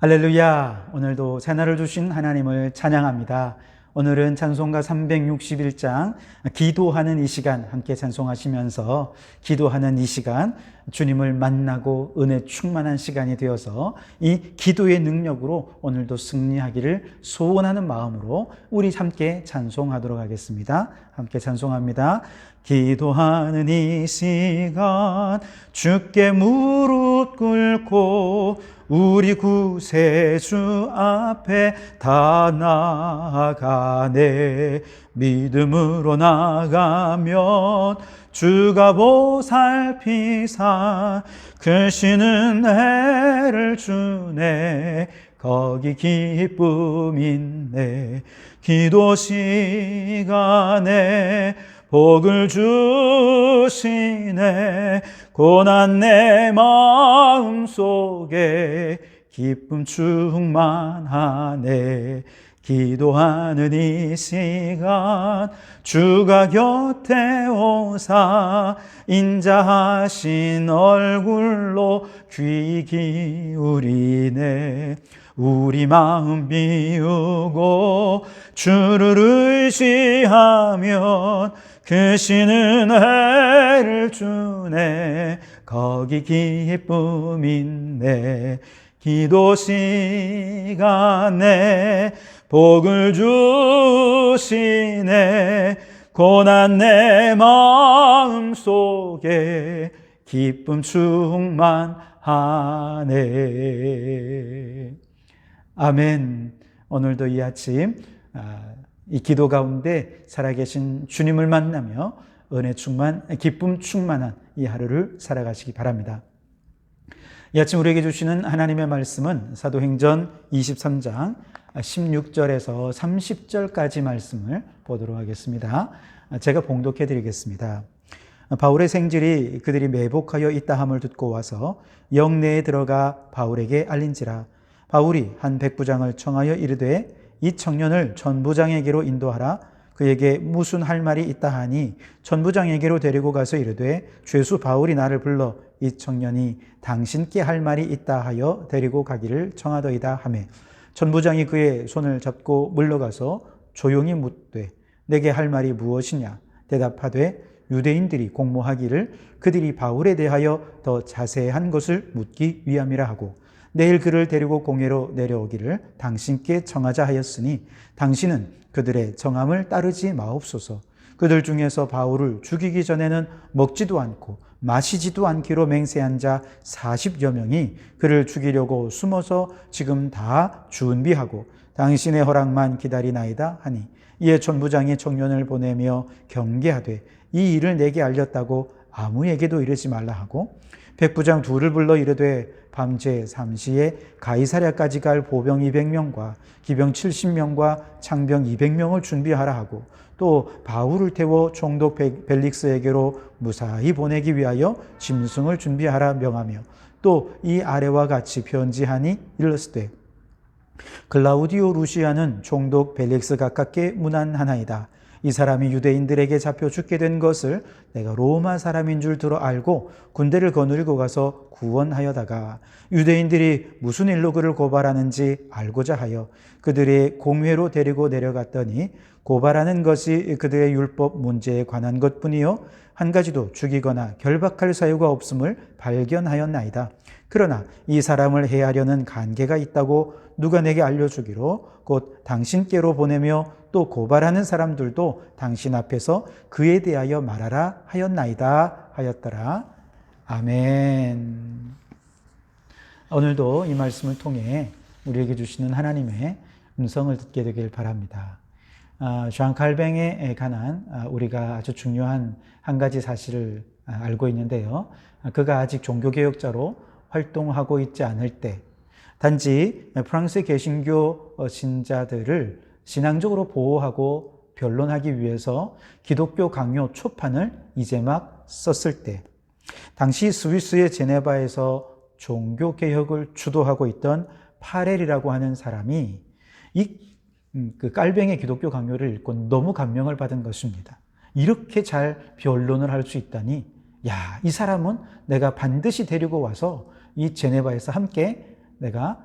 할렐루야! 오늘도 새날을 주신 하나님을 찬양합니다. 오늘은 찬송가 361장 기도하는 이 시간 함께 찬송하시면서 기도하는 이 시간 주님을 만나고 은혜 충만한 시간이 되어서 이 기도의 능력으로 오늘도 승리하기를 소원하는 마음으로 우리 함께 찬송하도록 하겠습니다. 함께 찬송합니다. 기도하는 이 시간 주께 무릎 꿇고 우리 구세주 앞에 다 나아가네. 믿음으로 나가면 주가 보살피사 크신 은혜를 주네. 거기 기쁨 있네. 기도 시간에 복을 주시네. 고난 내 마음속에 기쁨 충만하네. 기도하는 이 시간 주가 곁에 오사 인자하신 얼굴로 귀 기울이네. 우리 마음 비우고 주를 의지하면 크신 은혜를 주네. 거기 기쁨 있네. 기도 시간에 복을 주시네. 고난 내 마음속에 기쁨 충만하네. 아멘. 오늘도 이 아침 이 기도 가운데 살아계신 주님을 만나며 은혜 충만, 기쁨 충만한 이 하루를 살아가시기 바랍니다. 이 아침 우리에게 주시는 하나님의 말씀은 사도행전 23장 16절에서 30절까지 말씀을 보도록 하겠습니다. 제가 봉독해 드리겠습니다. 바울의 생질이 그들이 매복하여 있다 함을 듣고 와서 영내에 들어가 바울에게 알린지라. 바울이 한 백부장을 청하여 이르되 이 청년을 전부장에게로 인도하라. 그에게 무슨 할 말이 있다 하니 전부장에게로 데리고 가서 이르되 죄수 바울이 나를 불러 이 청년이 당신께 할 말이 있다 하여 데리고 가기를 청하더이다 하매 전부장이 그의 손을 잡고 물러가서 조용히 묻되 내게 할 말이 무엇이냐. 대답하되 유대인들이 공모하기를 그들이 바울에 대하여 더 자세한 것을 묻기 위함이라 하고 내일 그를 데리고 공회로 내려오기를 당신께 청하자 하였으니 당신은 그들의 정함을 따르지 마옵소서. 그들 중에서 바울을 죽이기 전에는 먹지도 않고 마시지도 않기로 맹세한 자 40여 명이 그를 죽이려고 숨어서 지금 다 준비하고 당신의 허락만 기다리나이다 하니 이에 전부장이 청년을 보내며 경계하되 이 일을 내게 알렸다고 아무에게도 이르지 말라 하고 백부장 둘을 불러 이르되 밤제 3시에 가이사랴까지 갈 보병 200명과 기병 70명과 창병 200명을 준비하라 하고 또 바울을 태워 총독 벨릭스에게로 무사히 보내기 위하여 짐승을 준비하라 명하며 또 이 아래와 같이 편지하니 일렀으되 글라우디오 루시아는 총독 벨릭스 가깝게 문안하나이다. 이 사람이 유대인들에게 잡혀 죽게 된 것을 내가 로마 사람인 줄 들어 알고 군대를 거느리고 가서 구원하여다가 유대인들이 무슨 일로 그를 고발하는지 알고자 하여 그들의 공회로 데리고 내려갔더니 고발하는 것이 그들의 율법 문제에 관한 것뿐이요 한 가지도 죽이거나 결박할 사유가 없음을 발견하였나이다. 그러나 이 사람을 해하려는 간계가 있다고 누가 내게 알려주기로 곧 당신께로 보내며 또 고발하는 사람들도 당신 앞에서 그에 대하여 말하라 하였나이다 하였더라. 아멘. 오늘도 이 말씀을 통해 우리에게 주시는 하나님의 음성을 듣게 되길 바랍니다. 쟈 칼뱅에 관한 우리가 아주 중요한 한 가지 사실을 알고 있는데요. 그가 아직 종교개혁자로 활동하고 있지 않을 때 단지 프랑스 개신교 신자들을 신앙적으로 보호하고 변론하기 위해서 기독교 강요 초판을 이제 막 썼을 때 당시 스위스의 제네바에서 종교개혁을 주도하고 있던 파렐이라고 하는 사람이 그 깔뱅의 기독교 강요를 읽고 너무 감명을 받은 것입니다. 이렇게 잘 변론을 할 수 있다니, 야, 이 사람은 내가 반드시 데리고 와서 이 제네바에서 함께 내가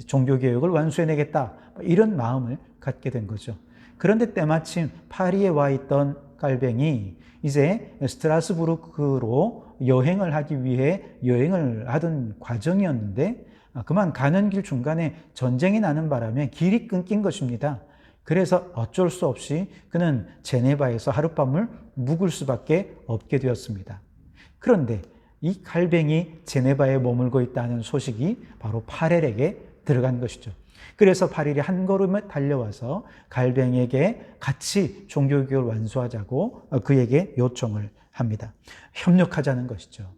종교개혁을 완수해내겠다, 이런 마음을 갖게 된 거죠. 그런데 때마침 파리에 와 있던 깔뱅이 이제 스트라스부르크로 여행을 하기 위해 여행을 하던 과정이었는데, 그만 가는 길 중간에 전쟁이 나는 바람에 길이 끊긴 것입니다. 그래서 어쩔 수 없이 그는 제네바에서 하룻밤을 묵을 수밖에 없게 되었습니다. 그런데 이 갈뱅이 제네바에 머물고 있다는 소식이 바로 파렐에게 들어간 것이죠. 그래서 파렐이 한 걸음에 달려와서 갈뱅에게 같이 종교개혁을 완수하자고 그에게 요청을 합니다. 협력하자는 것이죠.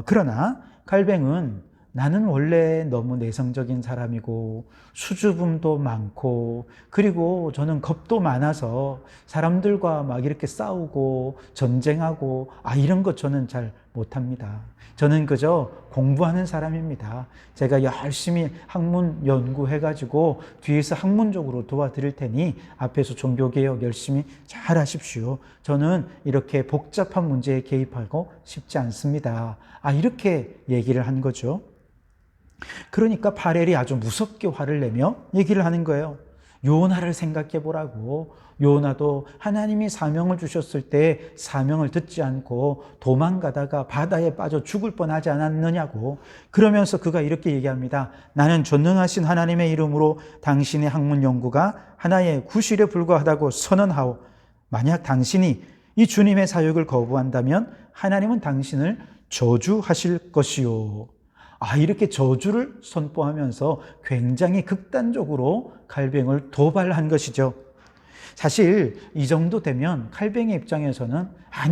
그러나 갈뱅은 나는 원래 너무 내성적인 사람이고 수줍음도 많고 그리고 저는 겁도 많아서 사람들과 막 이렇게 싸우고 전쟁하고 이런 것 저는 잘 못합니다. 저는 그저 공부하는 사람입니다. 제가 열심히 학문 연구해가지고 뒤에서 학문적으로 도와드릴 테니 앞에서 종교개혁 열심히 잘 하십시오. 저는 이렇게 복잡한 문제에 개입하고 싶지 않습니다. 이렇게 얘기를 한 거죠. 그러니까 파렐이 아주 무섭게 화를 내며 얘기를 하는 거예요. 요나를 생각해 보라고. 요나도 하나님이 사명을 주셨을 때 사명을 듣지 않고 도망가다가 바다에 빠져 죽을 뻔하지 않았느냐고. 그러면서 그가 이렇게 얘기합니다. 나는 전능하신 하나님의 이름으로 당신의 학문 연구가 하나의 구실에 불과하다고 선언하오. 만약 당신이 이 주님의 사역을 거부한다면 하나님은 당신을 저주하실 것이요. 이렇게 저주를 선포하면서 굉장히 극단적으로 갈뱅을 도발한 것이죠. 사실 이 정도 되면 갈뱅의 입장에서는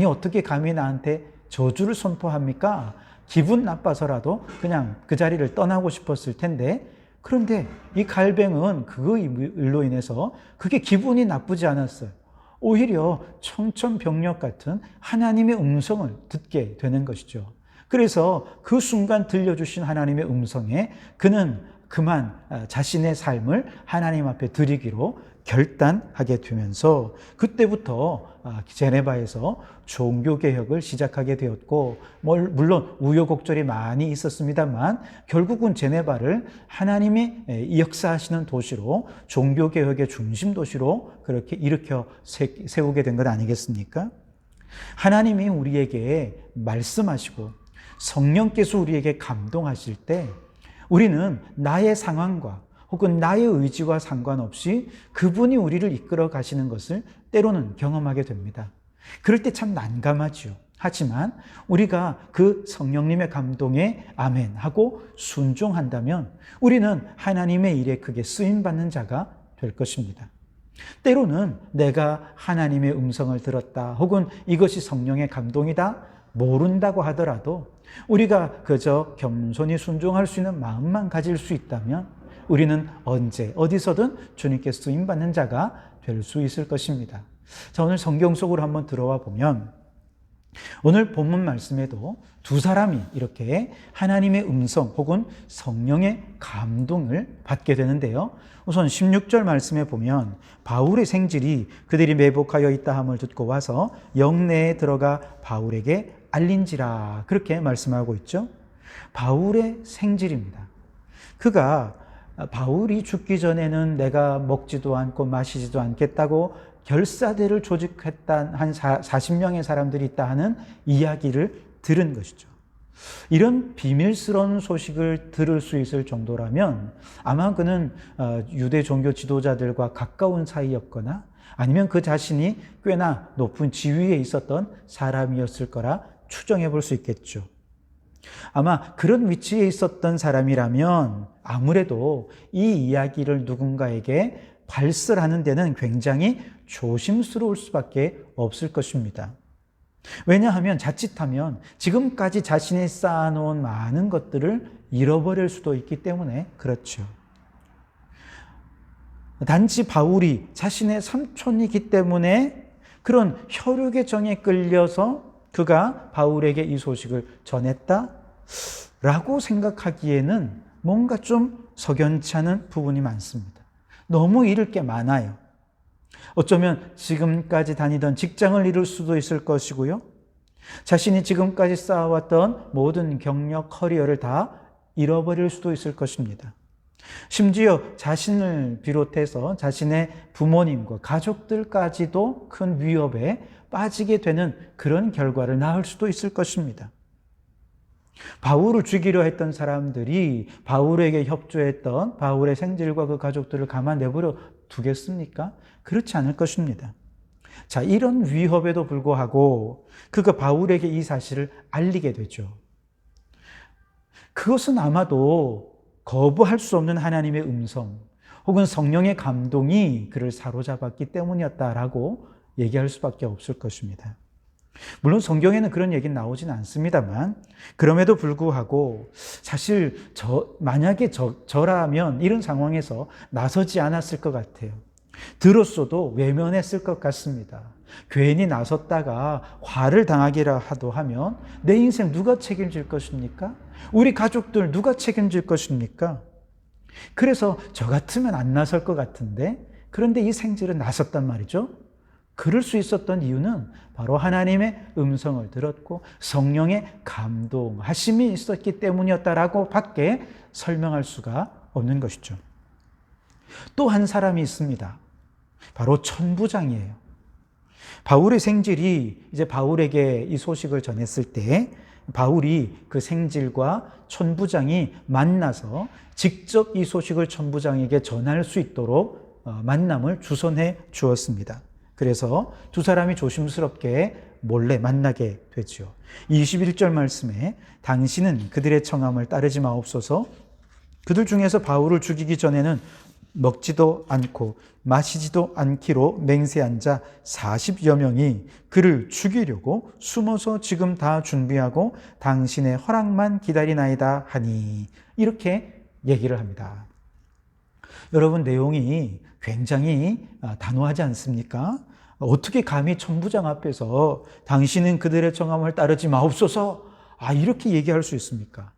어떻게 감히 나한테 저주를 선포합니까? 기분 나빠서라도 그냥 그 자리를 떠나고 싶었을 텐데, 그런데 이 갈뱅은 그걸로 인해서 그게 기분이 나쁘지 않았어요. 오히려 청천벽력 같은 하나님의 음성을 듣게 되는 것이죠. 그래서 그 순간 들려주신 하나님의 음성에 그는 그만 자신의 삶을 하나님 앞에 드리기로 결단하게 되면서 그때부터 제네바에서 종교개혁을 시작하게 되었고, 물론 우여곡절이 많이 있었습니다만 결국은 제네바를 하나님이 역사하시는 도시로, 종교개혁의 중심 도시로 그렇게 일으켜 세우게 된 것 아니겠습니까? 하나님이 우리에게 말씀하시고 성령께서 우리에게 감동하실 때 우리는 나의 상황과 혹은 나의 의지와 상관없이 그분이 우리를 이끌어 가시는 것을 때로는 경험하게 됩니다. 그럴 때 참 난감하죠. 하지만 우리가 그 성령님의 감동에 아멘 하고 순종한다면 우리는 하나님의 일에 크게 쓰임받는 자가 될 것입니다. 때로는 내가 하나님의 음성을 들었다 혹은 이것이 성령의 감동이다 모른다고 하더라도 우리가 그저 겸손히 순종할 수 있는 마음만 가질 수 있다면 우리는 언제 어디서든 주님께 쓰임받는 자가 될 수 있을 것입니다. 자, 오늘 성경 속으로 한번 들어와 보면 오늘 본문 말씀에도 두 사람이 이렇게 하나님의 음성 혹은 성령의 감동을 받게 되는데요. 우선 16절 말씀에 보면 바울의 생질이 그들이 매복하여 있다 함을 듣고 와서 영내에 들어가 바울에게 알린지라, 그렇게 말씀하고 있죠. 바울의 생질입니다. 그가 바울이 죽기 전에는 내가 먹지도 않고 마시지도 않겠다고 결사대를 조직했던 한 40명의 사람들이 있다 하는 이야기를 들은 것이죠. 이런 비밀스러운 소식을 들을 수 있을 정도라면 아마 그는 유대 종교 지도자들과 가까운 사이였거나 아니면 그 자신이 꽤나 높은 지위에 있었던 사람이었을 거라 추정해 볼 수 있겠죠. 아마 그런 위치에 있었던 사람이라면 아무래도 이 이야기를 누군가에게 발설하는 데는 굉장히 조심스러울 수밖에 없을 것입니다. 왜냐하면 자칫하면 지금까지 자신이 쌓아놓은 많은 것들을 잃어버릴 수도 있기 때문에 그렇죠. 단지 바울이 자신의 삼촌이기 때문에 그런 혈육의 정에 끌려서 그가 바울에게 이 소식을 전했다라고 생각하기에는 뭔가 좀 석연치 않은 부분이 많습니다. 너무 잃을 게 많아요. 어쩌면 지금까지 다니던 직장을 잃을 수도 있을 것이고요. 자신이 지금까지 쌓아왔던 모든 경력, 커리어를 다 잃어버릴 수도 있을 것입니다. 심지어 자신을 비롯해서 자신의 부모님과 가족들까지도 큰 위협에 빠지게 되는 그런 결과를 낳을 수도 있을 것입니다. 바울을 죽이려 했던 사람들이 바울에게 협조했던 바울의 생질과 그 가족들을 가만 내버려 두겠습니까? 그렇지 않을 것입니다. 자, 이런 위협에도 불구하고 그가 바울에게 이 사실을 알리게 되죠. 그것은 아마도 거부할 수 없는 하나님의 음성 혹은 성령의 감동이 그를 사로잡았기 때문이었다라고 얘기할 수밖에 없을 것입니다. 물론 성경에는 그런 얘기는 나오진 않습니다만 그럼에도 불구하고 사실 만약에 저라면 이런 상황에서 나서지 않았을 것 같아요. 들었어도 외면했을 것 같습니다. 괜히 나섰다가 화를 당하기라도 하면 내 인생 누가 책임질 것입니까? 우리 가족들 누가 책임질 것입니까? 그래서 저 같으면 안 나설 것 같은데 그런데 이 생질은 나섰단 말이죠. 그럴 수 있었던 이유는 바로 하나님의 음성을 들었고 성령의 감동하심이 있었기 때문이었다라고 밖에 설명할 수가 없는 것이죠. 또 한 사람이 있습니다. 바로 천부장이에요. 바울의 생질이 이제 바울에게 이 소식을 전했을 때 바울이 그 생질과 천부장이 만나서 직접 이 소식을 천부장에게 전할 수 있도록 만남을 주선해 주었습니다. 그래서 두 사람이 조심스럽게 몰래 만나게 되죠. 21절 말씀에 당신은 그들의 청함을 따르지 마옵소서. 그들 중에서 바울을 죽이기 전에는 먹지도 않고 마시지도 않기로 맹세한 자 40여 명이 그를 죽이려고 숨어서 지금 다 준비하고 당신의 허락만 기다리나이다 하니 이렇게 얘기를 합니다. 여러분, 내용이 굉장히 단호하지 않습니까? 어떻게 감히 천부장 앞에서 당신은 그들의 청함을 따르지 마옵소서 이렇게 얘기할 수 있습니까?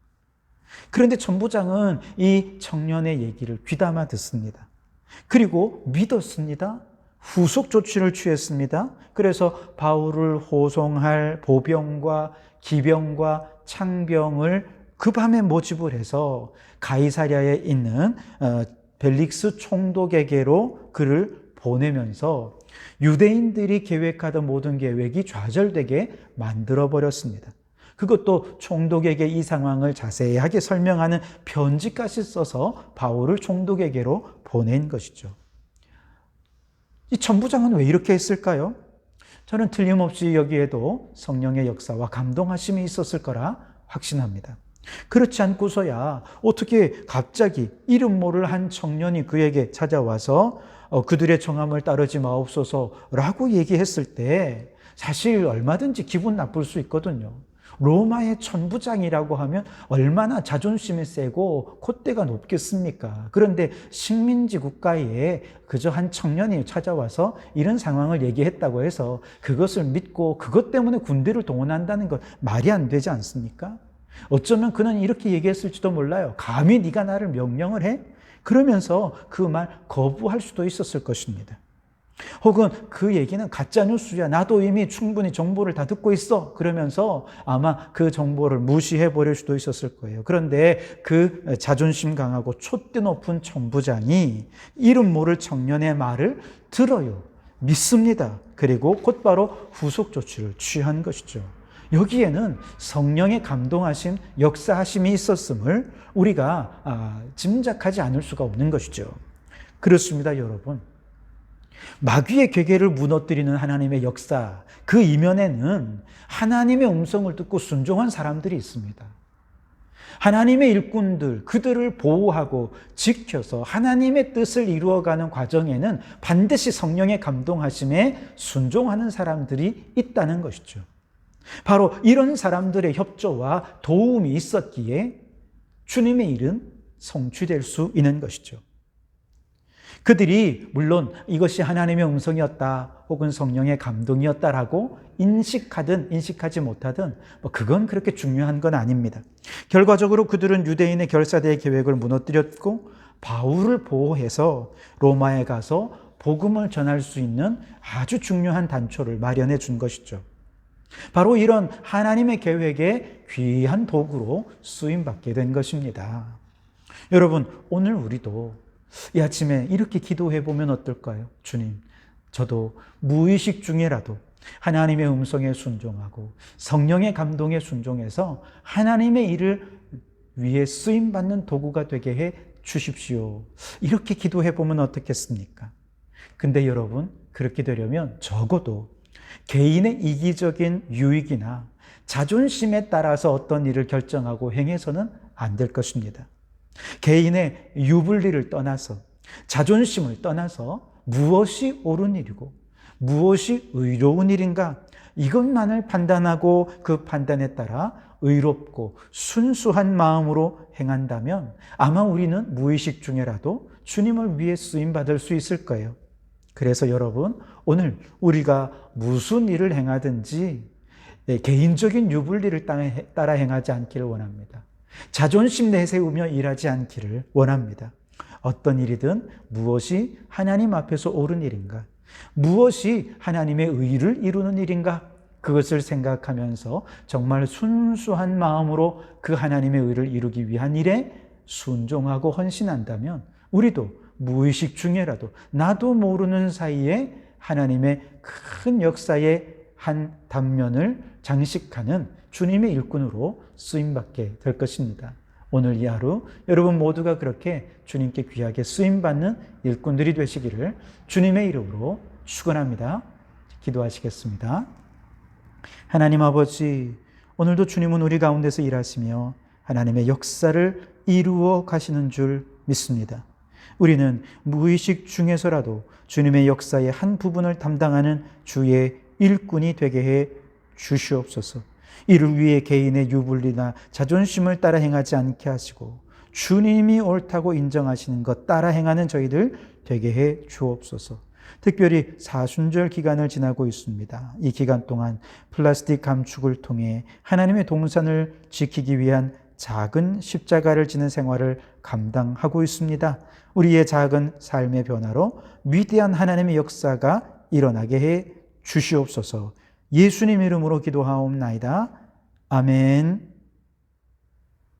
그런데 천부장은 이 청년의 얘기를 귀담아 듣습니다. 그리고 믿었습니다. 후속 조치를 취했습니다. 그래서 바울을 호송할 보병과 기병과 창병을 그 밤에 모집을 해서 가이사랴에 있는 벨릭스 총독에게로 그를 보내면서 유대인들이 계획하던 모든 계획이 좌절되게 만들어버렸습니다. 그것도 총독에게 이 상황을 자세하게 설명하는 편지까지 써서 바울을 총독에게로 보낸 것이죠. 이 천부장은 왜 이렇게 했을까요? 저는 틀림없이 여기에도 성령의 역사와 감동하심이 있었을 거라 확신합니다. 그렇지 않고서야 어떻게 갑자기 이름 모를 한 청년이 그에게 찾아와서 그들의 청함을 따르지 마옵소서라고 얘기했을 때 사실 얼마든지 기분 나쁠 수 있거든요. 로마의 천부장이라고 하면 얼마나 자존심이 세고 콧대가 높겠습니까? 그런데 식민지 국가에 그저 한 청년이 찾아와서 이런 상황을 얘기했다고 해서 그것을 믿고 그것 때문에 군대를 동원한다는 건 말이 안 되지 않습니까? 어쩌면 그는 이렇게 얘기했을지도 몰라요. 감히 네가 나를 명령을 해? 그러면서 그 말 거부할 수도 있었을 것입니다. 혹은 그 얘기는 가짜뉴스야. 나도 이미 충분히 정보를 다 듣고 있어. 그러면서 아마 그 정보를 무시해 버릴 수도 있었을 거예요. 그런데 그 자존심 강하고 촛대 높은 천부장이 이름 모를 청년의 말을 들어요. 믿습니다. 그리고 곧바로 후속 조치를 취한 것이죠. 여기에는 성령의 감동하심, 역사하심이 있었음을 우리가 짐작하지 않을 수가 없는 것이죠. 그렇습니다, 여러분. 마귀의 괴계를 무너뜨리는 하나님의 역사, 그 이면에는 하나님의 음성을 듣고 순종한 사람들이 있습니다. 하나님의 일꾼들, 그들을 보호하고 지켜서 하나님의 뜻을 이루어가는 과정에는 반드시 성령의 감동하심에 순종하는 사람들이 있다는 것이죠. 바로 이런 사람들의 협조와 도움이 있었기에 주님의 일은 성취될 수 있는 것이죠. 그들이 물론 이것이 하나님의 음성이었다 혹은 성령의 감동이었다라고 인식하든 인식하지 못하든 그건 그렇게 중요한 건 아닙니다. 결과적으로 그들은 유대인의 결사대의 계획을 무너뜨렸고 바울을 보호해서 로마에 가서 복음을 전할 수 있는 아주 중요한 단초를 마련해 준 것이죠. 바로 이런 하나님의 계획의 귀한 도구로 쓰임받게 된 것입니다. 여러분, 오늘 우리도 이 아침에 이렇게 기도해 보면 어떨까요? 주님, 저도 무의식 중에라도 하나님의 음성에 순종하고 성령의 감동에 순종해서 하나님의 일을 위해 쓰임받는 도구가 되게 해 주십시오. 이렇게 기도해 보면 어떻겠습니까? 근데 여러분, 그렇게 되려면 적어도 개인의 이기적인 유익이나 자존심에 따라서 어떤 일을 결정하고 행해서는 안 될 것입니다. 개인의 유불리를 떠나서, 자존심을 떠나서 무엇이 옳은 일이고 무엇이 의로운 일인가, 이것만을 판단하고 그 판단에 따라 의롭고 순수한 마음으로 행한다면 아마 우리는 무의식 중에라도 주님을 위해 쓰임받을 수 있을 거예요. 그래서 여러분, 오늘 우리가 무슨 일을 행하든지 개인적인 유불리를 따라 행하지 않기를 원합니다. 자존심 내세우며 일하지 않기를 원합니다. 어떤 일이든 무엇이 하나님 앞에서 옳은 일인가, 무엇이 하나님의 의를 이루는 일인가, 그것을 생각하면서 정말 순수한 마음으로 그 하나님의 의를 이루기 위한 일에 순종하고 헌신한다면 우리도 무의식 중에라도 나도 모르는 사이에 하나님의 큰 역사의 한 단면을 장식하는 주님의 일꾼으로 쓰임받게 될 것입니다. 오늘 이 하루 여러분 모두가 그렇게 주님께 귀하게 쓰임받는 일꾼들이 되시기를 주님의 이름으로 축원합니다. 기도하시겠습니다. 하나님 아버지, 오늘도 주님은 우리 가운데서 일하시며 하나님의 역사를 이루어 가시는 줄 믿습니다. 우리는 무의식 중에서라도 주님의 역사의 한 부분을 담당하는 주의 일꾼이 되게 해 주시옵소서. 이를 위해 개인의 유불리나 자존심을 따라 행하지 않게 하시고 주님이 옳다고 인정하시는 것 따라 행하는 저희들 되게 해 주옵소서. 특별히 사순절 기간을 지나고 있습니다. 이 기간 동안 플라스틱 감축을 통해 하나님의 동산을 지키기 위한 작은 십자가를 지는 생활을 감당하고 있습니다. 우리의 작은 삶의 변화로 위대한 하나님의 역사가 일어나게 해 주시옵소서. 예수님 이름으로 기도하옵나이다. 아멘.